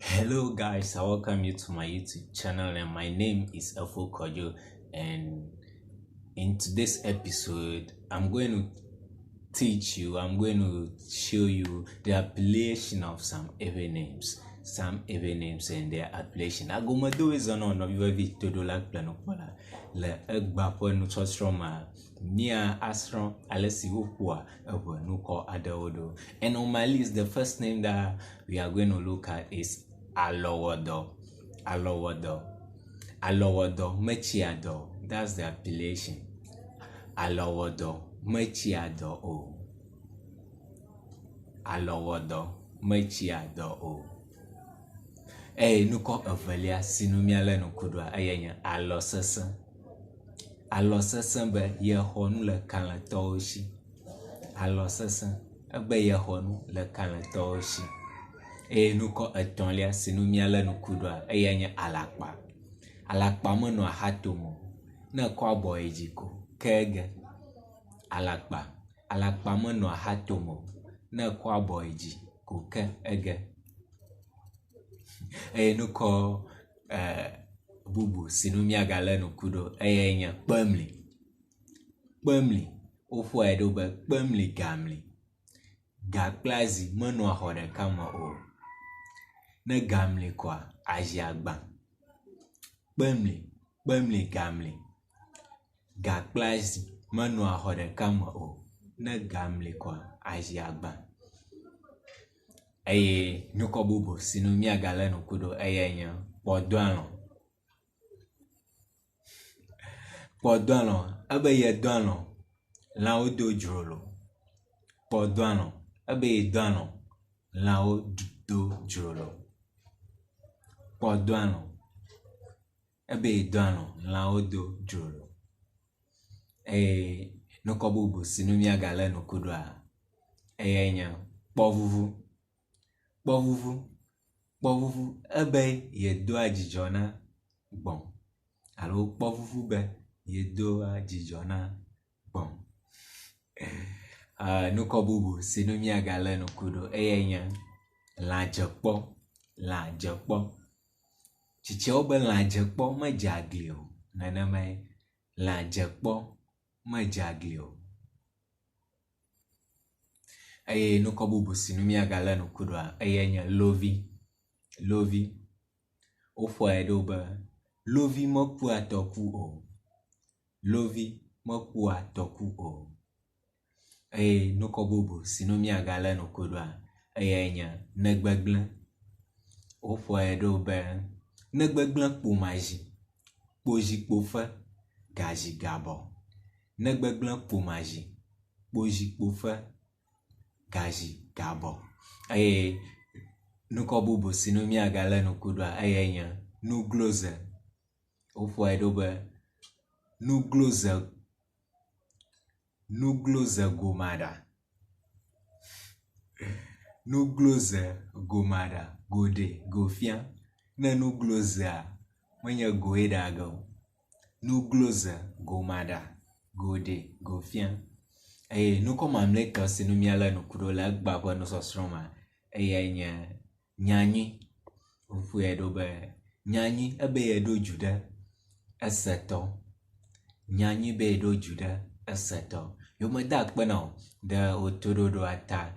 Hello guys, I welcome you to my YouTube channel and my name is ahanoŋkɔ, and in today's episode I'm going to I'm going to show you the appellation of some even names and their appellation. I go do is on vivi todo la plano pola le egba po no chostroma nia asron alesi ukwa ebo no ko adodo. And on my list, the first name that we are going to look at is Alowodo Mechiado. That's the appellation. Alowodo Mechiado o. Alowodo Mechiado o. Nuko avalia sinumiale no kudwa ayenya alosesen be ye honu le kan toshi. Alosesen be ye honu le kan toshi. Nuko etonlia sinumiale no kudwa ayenya alakpa mono ahatomo na kwa boyejiko kege alakpa mono ahatomo na kwa boyejiko ke ege. Nuko bubu sinumia gale no kudo ayenya pamli ofu edobe pamli gamli gakplazi mono ahode kama o na gamli kwa ajiagba pamli gamli gakplazi mono ahode kama o na gamli kwa ajiagba. Nuko bubu sinumia gale no kudo ayenya podwano abe dwano la odo jrolo podwano abe dwano la odo jrolo podwano abe dwano la odo jrolo. Nuko bubu sinumia gale no kudo ayenya Povuvu ebe yedo ajijona bon. Alo povuvu be yedo ajijona bon. Nuko bubu sinumia gale no kudo ayenya lajekpo. Chiche obe lajekpo majaglio. Naname lajekpo majaglio. Nuko bubu sinumia gale no kudo ayenya lovi ofu edobe lovi moku atoku o. Nuko bubu sinumia gale no kudo ayenya negbegble ofu edobe negbegble kpoji kpofe gaji gabo. Negbegble kpomaji kpoji kpofe gaji gabo. Nuko bubu sinumia gale no kudo ayenya nugloze ofu edobe nugloze gomada gode gofia na nugloze a mwenye goeda go nugloze gomada gode gofia. Nuko mamleka sinumia le no kudo la gbabo no sosroma ayenya nyanyi ofu edobe nyanyi ebe yedo juda eseto nyanyi be yedo juda eseto yomeda kpena de otododo ata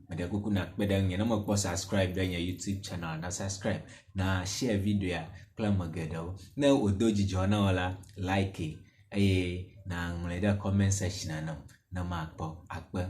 mede kuku na kpeda nye na mo subscribe da nya YouTube channel na subscribe na share video ya kla magedo na odoji jona wala like na mleda comment section na makpo akpe